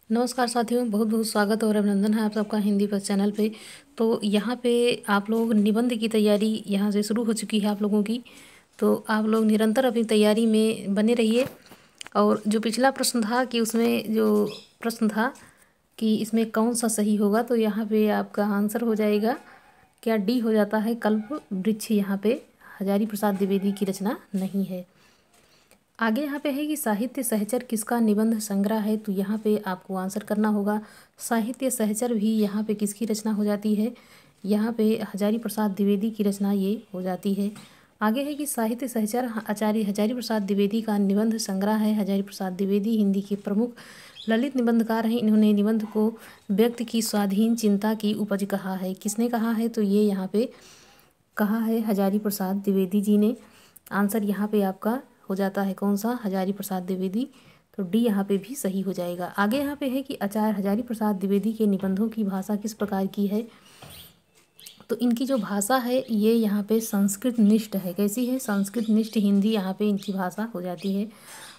नमस्कार साथियों, बहुत बहुत स्वागत और अभिनंदन है आप सबका हिंदी पर चैनल पे। तो यहाँ पे आप लोग निबंध की तैयारी यहाँ से शुरू हो चुकी है आप लोगों की। तो आप लोग निरंतर अपनी तैयारी में बने रहिए। और जो पिछला प्रश्न था कि उसमें जो प्रश्न था कि इसमें कौन सा सही होगा, तो यहाँ पे आपका आंसर हो जाएगा क्या, डी हो जाता है, कल्प वृक्ष। यहाँ पे हजारी प्रसाद द्विवेदी की रचना नहीं है। आगे यहाँ पे है कि साहित्य सहचर किसका निबंध संग्रह है, तो यहाँ पे आपको आंसर करना होगा। साहित्य सहचर भी यहाँ पे किसकी रचना हो जाती है, यहाँ पे हजारी प्रसाद द्विवेदी की रचना ये हो जाती है। आगे है कि साहित्य सहचर आचार्य हजारी प्रसाद द्विवेदी का निबंध संग्रह है। हजारी प्रसाद द्विवेदी हिंदी के प्रमुख ललित निबंधकार हैं। इन्होंने निबंध को व्यक्ति की स्वाधीन चिंता की उपज कहा है। किसने कहा है, तो ये यहाँ पे कहा है हजारी प्रसाद द्विवेदी जी ने। आंसर यहाँ पे आपका हो जाता है कौन सा, हजारी प्रसाद द्विवेदी। तो डी यहाँ पे भी सही हो जाएगा। आगे यहाँ पे है कि आचार्य हजारी प्रसाद द्विवेदी के निबंधों की भाषा किस प्रकार की है, तो इनकी जो भाषा है ये यहाँ पे संस्कृत निष्ठ है। कैसी है, संस्कृत निष्ठ हिंदी यहाँ पे इनकी भाषा हो जाती है।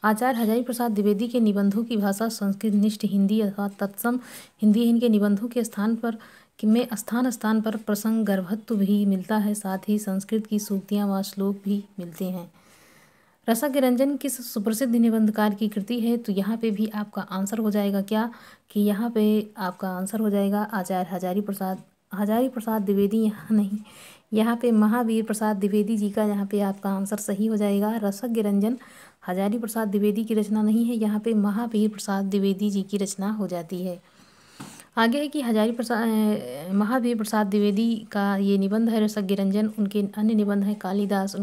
आचार्य हजारी प्रसाद द्विवेदी के निबंधों की भाषा संस्कृत निष्ठ हिंदी अथवा तत्सम हिंदी। इनके निबंधों के स्थान पर में स्थान स्थान पर प्रसंग गर्भत्व भी मिलता है, साथ ही संस्कृत की सूक्तियाँ व श्लोक भी मिलते हैं। रसज्ञ रंजन किस सुप्रसिद्ध निबंधकार की कृति है, तो यहाँ पे भी आपका आंसर हो जाएगा क्या, कि यहाँ पे आपका आंसर हो जाएगा आचार्य हजारी प्रसाद द्विवेदी। यहाँ नहीं, यहाँ पे महावीर प्रसाद द्विवेदी जी का यहाँ पे आपका आंसर सही हो जाएगा। रसज्ञ रंजन हजारी प्रसाद द्विवेदी की रचना नहीं है, यहाँ पे महावीर प्रसाद द्विवेदी जी की रचना हो जाती है। आगे है कि महावीर प्रसाद द्विवेदी का ये निबंध है रसज्ञ रंजन। उनके अन्य निबंध हैं कालिदास,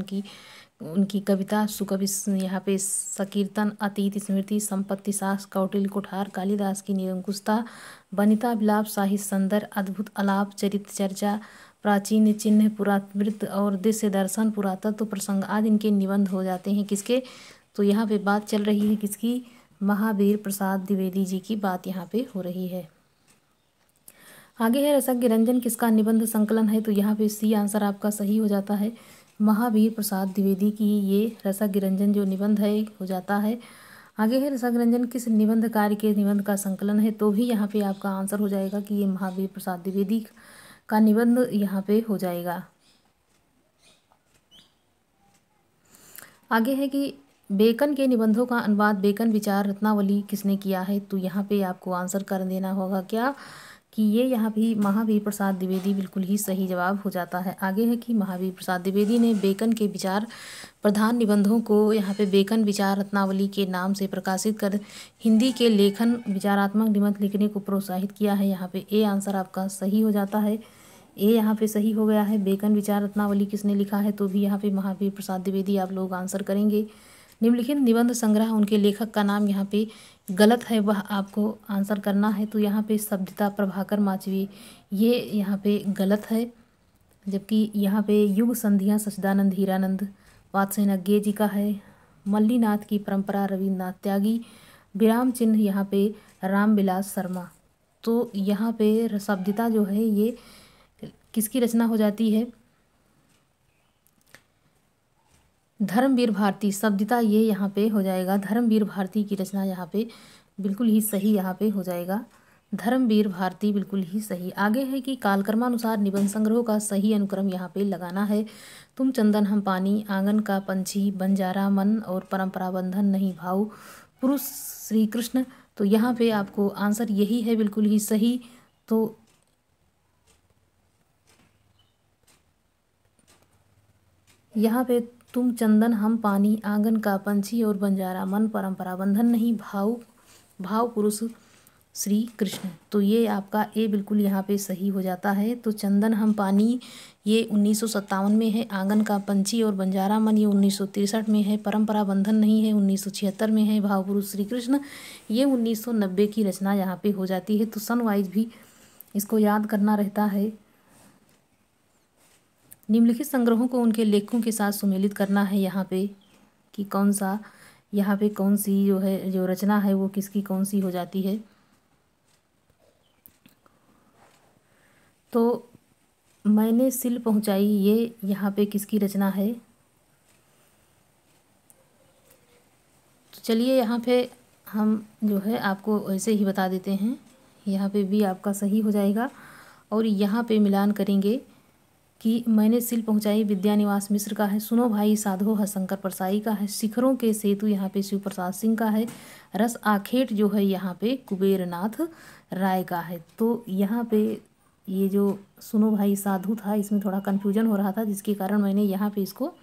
उनकी कविता सुकवि, यहाँ पे संकीर्तन, अतीत स्मृति, संपत्ति सास, कौटिल्य कुठार, कालिदास की निरंकुशता, वनिता विलाप, साहित्य संदर, अद्भुत आलाप, चरित्र चर्चा, प्राचीन चिन्ह, पुरावृत्त और दृश्य दर्शन, पुरातत्व प्रसंग आदि इनके निबंध हो जाते हैं। किसके, तो यहाँ पे बात चल रही है किसकी, महावीर प्रसाद द्विवेदी जी की बात यहाँ पे हो रही है। आगे है रसज्ञ रंजन किसका निबंध संकलन है, तो यहाँ पे सी आंसर आपका सही हो जाता है। महावीर प्रसाद द्विवेदी की ये रसज्ञ रंजन जो निबंध है हो जाता है। आगे है रसज्ञ रंजन किस निबंध कार्य के निबंध का संकलन है, तो भी यहाँ पे आपका आंसर हो जाएगा कि ये महावीर प्रसाद द्विवेदी का निबंध यहाँ पे हो जाएगा। आगे है कि बेकन के निबंधों का अनुवाद बेकन विचार रत्नावली किसने किया है, तो यहाँ पे आपको आंसर कर देना होगा क्या, कि ये यहाँ भी महावीर प्रसाद द्विवेदी बिल्कुल ही सही जवाब हो जाता है। आगे है कि महावीर प्रसाद द्विवेदी ने बेकन के विचार प्रधान निबंधों को यहाँ पे बेकन विचार रत्नावली के नाम से प्रकाशित कर हिंदी के लेखन विचारात्मक निबंध लिखने को प्रोत्साहित किया है। यहाँ पे ए आंसर आपका सही हो जाता है। ए यहाँ पे सही हो गया है। बेकन विचार रत्नावली किसने लिखा है, तो भी यहाँ पे महावीर प्रसाद द्विवेदी आप लोग आंसर करेंगे। निम्नलिखित निबंध संग्रह उनके लेखक का नाम यहाँ पे गलत है, वह आपको आंसर करना है। तो यहाँ पे शब्दता प्रभाकर माचवी, ये यहाँ पे गलत है। जबकि यहाँ पे युग संधियाँ सच्चिदानंद हीरानंद वात्स्ययन अज्ञे जी का है। मल्लीनाथ की परंपरा रविन्द्रनाथ त्यागी। विराम चिन्ह यहाँ पे रामविलास शर्मा। तो यहाँ पे शब्दता जो है ये किसकी रचना हो जाती है, धर्मवीर भारती। शब्दता ये यहाँ पे हो जाएगा धर्मवीर भारती की रचना, यहाँ पे बिल्कुल ही सही यहाँ पे हो जाएगा धर्मवीर भारती, बिल्कुल ही सही। आगे है कि कालक्रमानुसार निबंध संग्रह का सही अनुक्रम यहाँ पे लगाना है। तुम चंदन हम पानी, आंगन का पंछी, बंजारा मन और परंपरा बंधन नहीं भाव, पुरुष श्री कृष्ण। तो यहाँ पे आपको आंसर यही है बिल्कुल ही सही। तो यहाँ पे तुम चंदन हम पानी, आंगन का पंछी और बंजारा मन, परंपरा बंधन नहीं भाव पुरुष श्री कृष्ण। तो ये आपका ए बिल्कुल यहाँ पे सही हो जाता है। तो चंदन हम पानी ये 1957 में है, आंगन का पंछी और बंजारा मन ये 1963 में है, परंपरा बंधन नहीं है 1976 में है, भाव पुरुष श्री कृष्ण ये 1990 की रचना यहाँ पे हो जाती है। तो सन वाइज भी इसको याद करना रहता है। निम्नलिखित संग्रहों को उनके लेखकों के साथ सुमेलित करना है यहाँ पे, कि कौन सा यहाँ पे कौन सी जो है जो रचना है वो किसकी कौन सी हो जाती है। तो मैंने सिल पहुँचाई ये यहाँ पे किसकी रचना है, तो चलिए यहाँ पे हम जो है आपको ऐसे ही बता देते हैं। यहाँ पे भी आपका सही हो जाएगा। और यहाँ पे मिलान करेंगे कि मैंने सिल पहुँचाई विद्यानिवास मिश्र का है, सुनो भाई साधो हरशंकर परसाई का है, शिखरों के सेतु यहाँ पे शिव प्रसाद सिंह का है, रस आखेट जो है यहाँ पे कुबेरनाथ राय का है। तो यहाँ पे ये जो सुनो भाई साधु था इसमें थोड़ा कन्फ्यूजन हो रहा था, जिसके कारण मैंने यहाँ पे इसको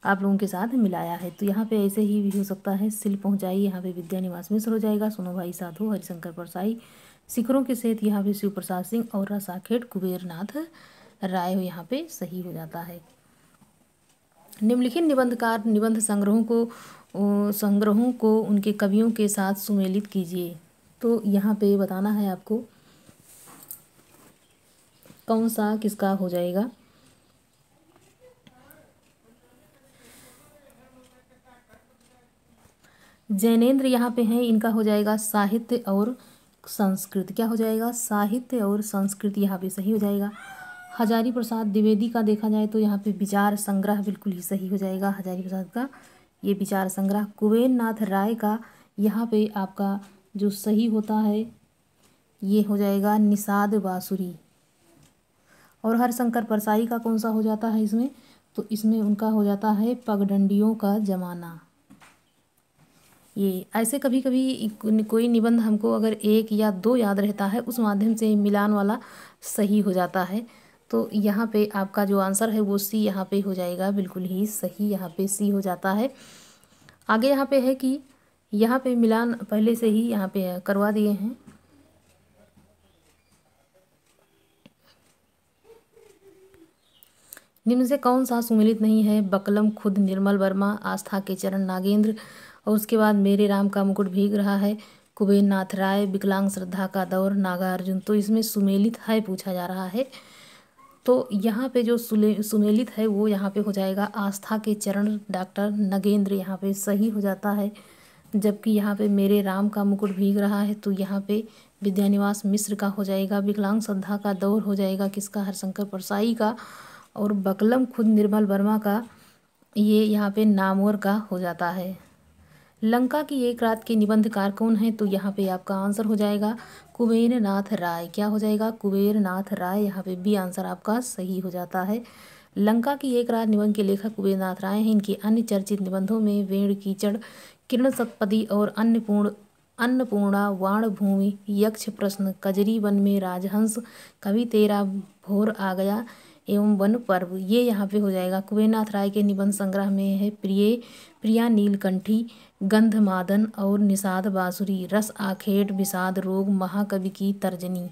आप लोगों के साथ मिलाया है। तो यहाँ पे ऐसे ही भी हो सकता है, सिल पहुँचाई यहाँ पे विद्यानिवास मिश्र हो जाएगा, सुनो भाई साधु हरिशंकर परसाई, शिखरों के सेत यहाँ पे शिव प्रसाद सिंह और रसाखेट कुबेरनाथ राय यहाँ पे सही हो जाता है। निम्नलिखित निबंधकार निबंध संग्रहों को उनके कवियों के साथ सुमेलित कीजिए। तो यहाँ पे बताना है आपको कौन सा किसका हो जाएगा। जैनेन्द्र यहाँ पे हैं, इनका हो जाएगा साहित्य और संस्कृत। क्या हो जाएगा? साहित्य और संस्कृत यहाँ पे सही हो जाएगा। हजारी प्रसाद द्विवेदी का देखा जाए तो यहाँ पे विचार संग्रह बिल्कुल ही सही हो जाएगा, हजारी प्रसाद का ये विचार संग्रह। कुबेरनाथ राय का यहाँ पे आपका जो सही होता है ये हो जाएगा निषाद बांसुरी। और हरशंकर परसाई का कौन सा हो जाता है इसमें? तो इसमें उनका हो जाता है पगडंडियों का जमाना। ये ऐसे कभी कभी कोई निबंध हमको अगर एक या दो याद रहता है, उस माध्यम से मिलान वाला सही हो जाता है। तो यहाँ पे आपका जो आंसर है वो सी यहाँ पे हो जाएगा, बिल्कुल ही सही यहाँ पे सी हो जाता है। आगे यहाँ पे है कि यहाँ पे मिलान पहले से ही यहाँ पे करवा दिए हैं। निम्न से कौन सा सुमेलित नहीं है? बकलम खुद निर्मल वर्मा, आस्था के चरण नागेंद्र, और उसके बाद मेरे राम का मुकुट भीग रहा है कुबेरनाथ राय, विकलांग श्रद्धा का दौर नागार्जुन। तो इसमें सुमेलित है पूछा जा रहा है। तो यहाँ पे जो सुमेलित है वो यहाँ पे हो जाएगा आस्था के चरण डॉक्टर नगेंद्र, यहाँ पे सही हो जाता है। जबकि यहाँ पे मेरे राम का मुकुट भीग रहा है तो यहाँ पे विद्यानिवास मिश्र का हो जाएगा। विकलांग श्रद्धा का दौर हो जाएगा किसका? हरशंकर परसाई का। और बकलम खुद निर्मल वर्मा का ये यहाँ पे नामवर का हो जाता है। लंका की एक रात के निबंधकार कौन है? तो यहाँ पे आपका आंसर हो जाएगा कुबेरनाथ राय। क्या हो जाएगा? कुबेरनाथ राय। यहाँ पे बी आंसर आपका सही हो जाता है। लंका की एक रात निबंध के लेखक कुबेरनाथ राय हैं। इनके अन्य चर्चित निबंधों में वेण कीचड़, किरण सतपदी और अन्नपूर्णा, वाण भूमि, यक्ष प्रश्न, कजरी वन में राजहंस, कभी तेरा भोर आ गया एवं वन पर्व, ये यहाँ पे हो जाएगा। कुबेरनाथ राय के निबंध संग्रह में है प्रिया नीलकंठी, गंधमादन और निषाद बांसुरी, रस आखेट, विषाद रोग, महाकवि की तर्जनी।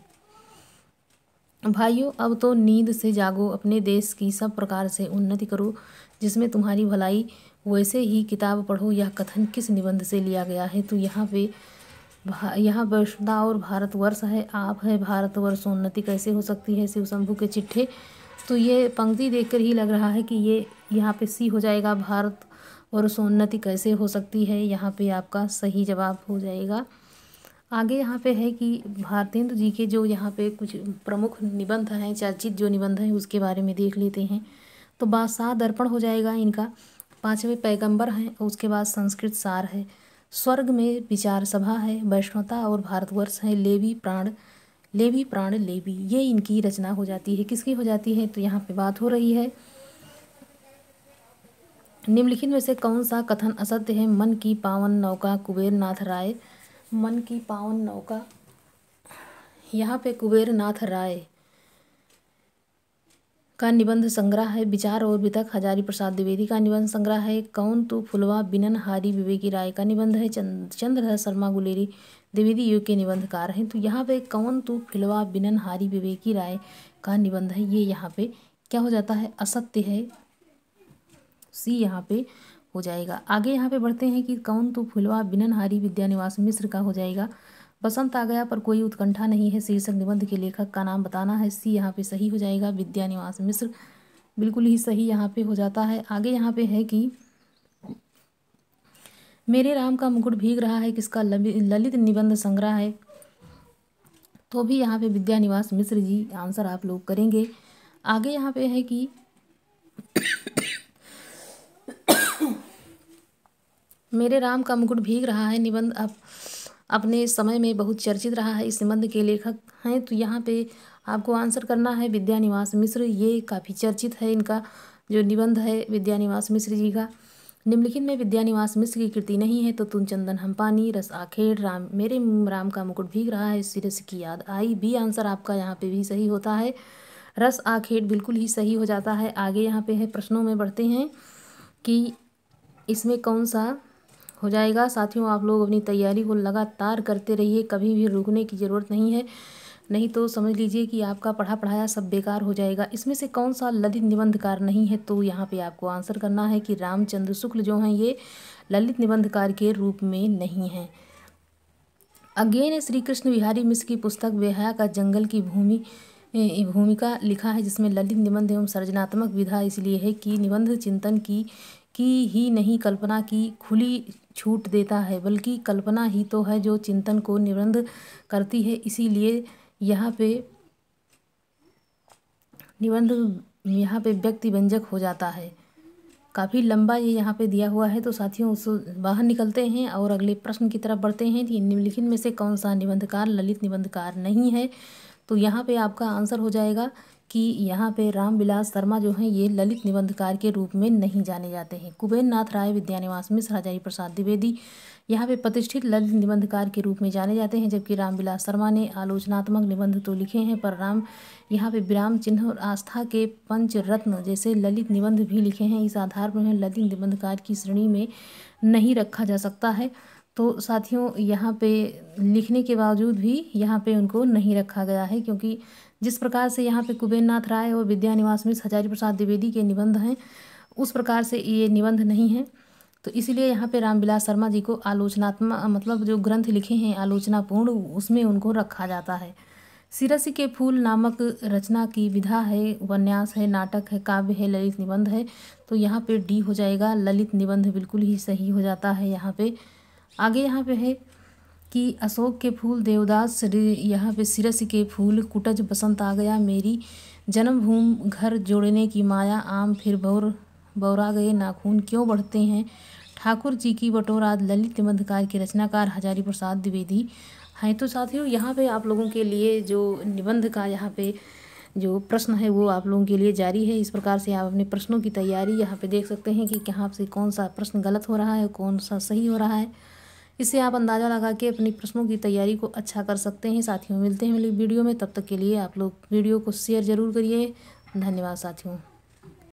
भाइयों अब तो नींद से जागो, अपने देश की सब प्रकार से उन्नति करो, जिसमें तुम्हारी भलाई वैसे ही किताब पढ़ो। यह कथन किस निबंध से लिया गया है? तो यहाँ पे यहाँ वैष्णवता और भारतवर्ष है। आप है भारतवर्षोन्नति कैसे हो सकती है? शिव शंभू के चिट्ठे। तो ये पंक्ति देखकर ही लग रहा है कि ये यहाँ पे सी हो जाएगा, भारतवर्षोन्नति कैसे हो सकती है, यहाँ पे आपका सही जवाब हो जाएगा। आगे यहाँ पे है कि भारतेंदु जी के जो यहाँ पे कुछ प्रमुख निबंध हैं, चर्चित जो निबंध हैं उसके बारे में देख लेते हैं। तो बादशाह दर्पण हो जाएगा इनका, पांचवें पैगंबर हैं, और उसके बाद संस्कृत सार है, स्वर्ग में विचार सभा है, वैष्णवता और भारतवर्ष है, लेवी प्राण लेवी, ये इनकी रचना हो जाती है। किसकी हो जाती है? तो यहाँ पे बात हो रही है निम्नलिखित में से कौन सा कथन असत्य है? मन की पावन नौका कुबेरनाथ राय, मन की पावन नौका यहाँ पे कुबेरनाथ राय का निबंध संग्रह है। विचार और वितक हजारी प्रसाद द्विवेदी का निबंध संग्रह है। कौन तू फुलवा बिनन हारी विवेकी राय का निबंध है। चंद्रधर शर्मा गुलेरी द्विवेदी युग के निबंधकार हैं। तो यहाँ पे कौन तू फिलवा बिनन हारी विवेकी राय का निबंध है, ये यहाँ पे क्या हो जाता है? असत्य है, सी यहाँ पे हो जाएगा। आगे यहाँ पे बढ़ते हैं कि कौन तू फुलवा बिनन हारी विद्यानिवास मिश्र का हो जाएगा। बसंत आ गया पर कोई उत्कंठा नहीं है शीर्षक निबंध के लेखक का नाम बताना है, सी यहाँ पे सही हो जाएगा, विद्यानिवास मिश्र बिल्कुल ही सही यहाँ पे हो जाता है। आगे यहाँ पे है कि मेरे राम का मुकुट भीग रहा है किसका? ललित निबंध संग्रह है। तो भी यहाँ पे विद्यानिवास मिश्र जी आंसर आप लोग करेंगे। आगे यहाँ पे है कि मेरे राम का मुकुट भीग रहा है निबंध आप अपने समय में बहुत चर्चित रहा है, इस निबंध के लेखक हैं। तो यहाँ पे आपको आंसर करना है विद्यानिवास मिश्र। ये काफ़ी चर्चित है, इनका जो निबंध है विद्यानिवास मिश्र जी का। निम्नलिखित में विद्यानिवास मिश्र की कृति नहीं है तो तुम चंदन हम पानी, रस आखेड़, राम मेरे राम का मुकुट भीग रहा है, सिरस की याद आई। बी आंसर आपका यहाँ पे भी सही होता है। रस आखेड़ बिल्कुल ही सही हो जाता है। आगे यहाँ पे है, प्रश्नों में बढ़ते हैं कि इसमें कौन सा हो जाएगा। साथियों, आप लोग अपनी तैयारी को लगातार करते रहिए, कभी भी रुकने की ज़रूरत नहीं है, नहीं तो समझ लीजिए कि आपका पढ़ा पढ़ाया सब बेकार हो जाएगा। इसमें से कौन सा ललित निबंधकार नहीं है, तो यहाँ पे आपको आंसर करना है कि रामचंद्र शुक्ल जो हैं ये ललित निबंधकार के रूप में नहीं हैं। अगेन श्री कृष्ण बिहारी मिश्र की पुस्तक बेहया का जंगल की भूमिका लिखा है, जिसमें ललित निबंध एवं सृजनात्मक विधा इसलिए है कि निबंध चिंतन की ही नहीं कल्पना की खुली छूट देता है, बल्कि कल्पना ही तो है जो चिंतन को निबंध करती है। इसीलिए यहाँ पे निबंध व्यक्ति व्यंजक हो जाता है। काफ़ी लंबा ये यहाँ पे दिया हुआ है। तो साथियों, उस बाहर निकलते हैं और अगले प्रश्न की तरफ बढ़ते हैं कि निम्नलिखित में से कौन सा निबंधकार ललित निबंधकार नहीं है। तो यहाँ पे आपका आंसर हो जाएगा कि यहाँ पे रामविलास शर्मा जो हैं ये ललित निबंधकार के रूप में नहीं जाने जाते हैं। कुबेर नाथ राय, विद्यानिवास मिश्र, हजारी प्रसाद द्विवेदी यहाँ पे प्रतिष्ठित ललित निबंधकार के रूप में जाने जाते हैं, जबकि रामविलास शर्मा ने आलोचनात्मक निबंध तो लिखे हैं पर यहाँ पे विराम चिन्ह और आस्था के पंचरत्न जैसे ललित निबंध भी लिखे हैं। इस आधार पर उन्हें ललित निबंधकार की श्रेणी में नहीं रखा जा सकता है। तो साथियों, यहाँ पे लिखने के बावजूद भी यहाँ पे उनको नहीं रखा गया है, क्योंकि जिस प्रकार से यहाँ पे कुबेर नाथ राय और विद्यानिवास मिश्र, हजारी प्रसाद द्विवेदी के निबंध हैं, उस प्रकार से ये निबंध नहीं है। तो इसलिए यहाँ पे रामविलास शर्मा जी को आलोचनात्मक मतलब जो ग्रंथ लिखे हैं आलोचनापूर्ण, उसमें उनको रखा जाता है। सिरसी के फूल नामक रचना की विधा है, उपन्यास है, नाटक है, काव्य है, ललित निबंध है। तो यहाँ पे डी हो जाएगा, ललित निबंध बिल्कुल ही सही हो जाता है। यहाँ पे आगे यहाँ पे है कि अशोक के फूल देवदास, यहाँ पे सिरसी के फूल कुटज, बसंत आ गया, मेरी जन्मभूमि, घर जोड़ने की माया, आम फिर बौरा गए, नाखून क्यों बढ़ते हैं, ठाकुर जी की बटोरा, ललित निबंधकार के रचनाकार हजारी प्रसाद द्विवेदी हैं। तो साथियों, यहाँ पे आप लोगों के लिए जो निबंध का यहाँ पे जो प्रश्न है वो आप लोगों के लिए जारी है। इस प्रकार से आप अपने प्रश्नों की तैयारी यहाँ पे देख सकते हैं कि कहाँ से कौन सा प्रश्न गलत हो रहा है, कौन सा सही हो रहा है। इससे आप अंदाज़ा लगा के अपनी प्रश्नों की तैयारी को अच्छा कर सकते हैं। साथियों, मिलते हैं अगली वीडियो में, तब तक के लिए आप लोग वीडियो को शेयर ज़रूर करिए। धन्यवाद साथियों।